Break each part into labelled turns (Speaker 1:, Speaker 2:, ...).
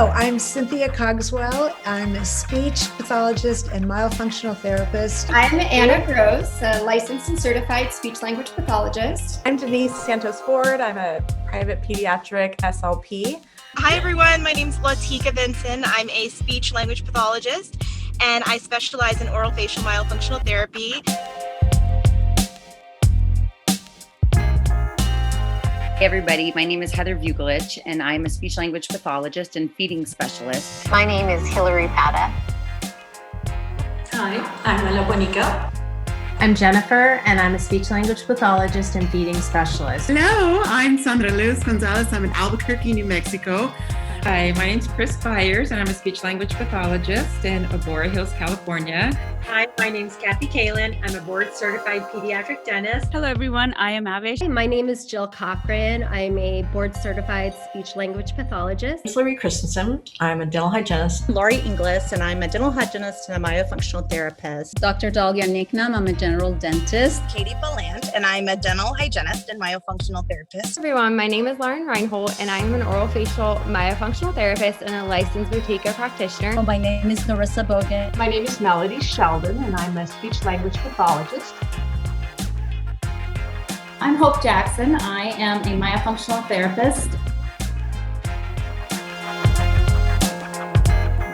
Speaker 1: Hello, I'm Cynthia Cogswell. I'm a speech pathologist and myofunctional therapist.
Speaker 2: I'm Anna Gross, a licensed and certified speech-language pathologist.
Speaker 3: I'm Denise Santos-Ford. I'm a private pediatric SLP.
Speaker 4: Hi everyone, my name is Latika Vinson. I'm a speech-language pathologist and I specialize in orofacial myofunctional therapy.
Speaker 5: Hey everybody, my name is Heather Vugelich and I'm a speech-language pathologist and feeding specialist.
Speaker 6: My name is Hilary Pata.
Speaker 7: Hi, I'm Ella Bonica.
Speaker 8: I'm Jennifer, and I'm a speech-language pathologist and feeding specialist.
Speaker 9: Hello, I'm Sandra Luz Gonzalez. I'm in Albuquerque, New Mexico.
Speaker 10: Hi, my name's Chris Byers, and I'm a speech-language pathologist in Aurora Hills, California.
Speaker 11: Hi, my name's Kathy Kalin. I'm a board-certified pediatric dentist.
Speaker 12: Hello, everyone. I am Avish.
Speaker 13: Hey, my name is Jill Cochran. I'm a board-certified speech-language pathologist.
Speaker 14: Leyli Christensen. I'm a dental hygienist.
Speaker 15: Lori Inglis, and I'm a dental hygienist and a myofunctional therapist.
Speaker 16: Dr. Dalia Niknam, I'm a general dentist.
Speaker 17: Katie Beland, and I'm a dental hygienist and myofunctional therapist.
Speaker 18: Hey everyone, my name is Lauren Reinhold, and I'm an orofacial myofunctional therapist and a licensed boutique practitioner.
Speaker 19: My name is Narissa Bogan.
Speaker 20: My name is Melody Sheldon, and I'm a speech-language pathologist.
Speaker 3: I'm Hope Jackson. I am a myofunctional therapist.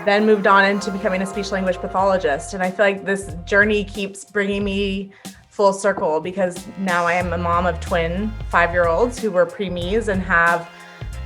Speaker 3: Then moved on into becoming a speech-language pathologist. And I feel like this journey keeps bringing me full circle because now I am a mom of twin 5-year-olds who were preemies and have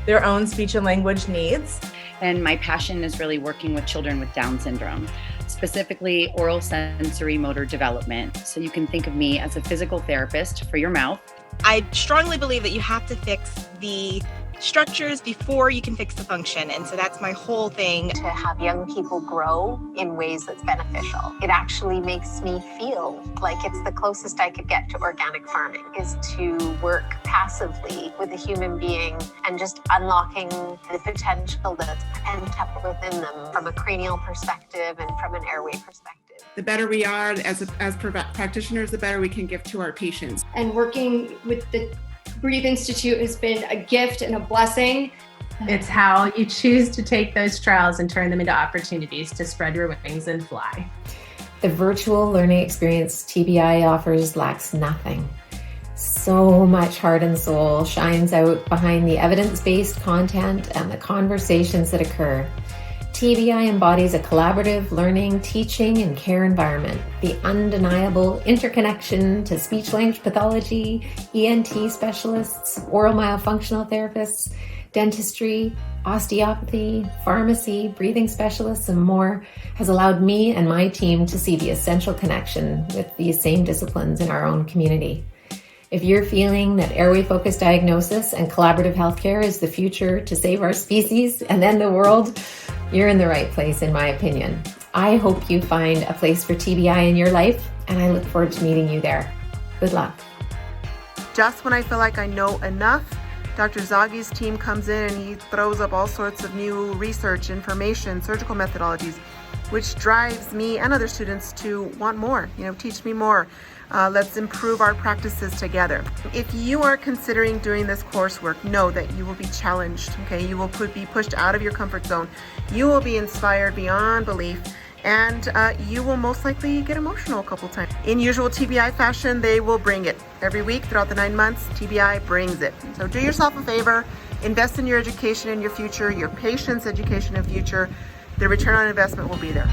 Speaker 3: their own speech and language needs.
Speaker 5: And my passion is really working with children with Down syndrome, specifically oral sensory motor development. So you can think of me as a physical therapist for your mouth.
Speaker 4: I strongly believe that you have to fix the structures before you can fix the function. And so that's my whole thing.
Speaker 6: To have young people grow in ways that's beneficial. It actually makes me feel like it's the closest I could get to organic farming, is to work passively with a human being and just unlocking the potential that's pent up within them from a cranial perspective and from an airway perspective.
Speaker 9: The better we are as practitioners, the better we can give to our patients.
Speaker 2: And working with the Breathe Institute has been a gift and a blessing.
Speaker 8: It's how you choose to take those trials and turn them into opportunities to spread your wings and fly.
Speaker 2: The virtual learning experience TBI offers lacks nothing. So much heart and soul shines out behind the evidence-based content and the conversations that occur. TBI embodies a collaborative learning, teaching, and care environment. The undeniable interconnection to speech-language pathology, ENT specialists, oral myofunctional therapists, dentistry, osteopathy, pharmacy, breathing specialists, and more has allowed me and my team to see the essential connection with these same disciplines in our own community. If you're feeling that airway-focused diagnosis and collaborative healthcare is the future to save our species and then the world, you're in the right place, in my opinion. I hope you find a place for TBI in your life, and I look forward to meeting you there. Good luck.
Speaker 9: Just when I feel like I know enough, Dr. Zaghi's team comes in and he throws up all sorts of new research, information, surgical methodologies, which drives me and other students to want more, teach me more. Let's improve our practices together. If you are considering doing this coursework, know that you will be challenged, okay? You will be pushed out of your comfort zone. You will be inspired beyond belief, and you will most likely get emotional a couple times. In usual TBI fashion, they will bring it. Every week throughout the 9 months, TBI brings it. So do yourself a favor, invest in your education and your future, your patients' education and future. The return on investment will be there.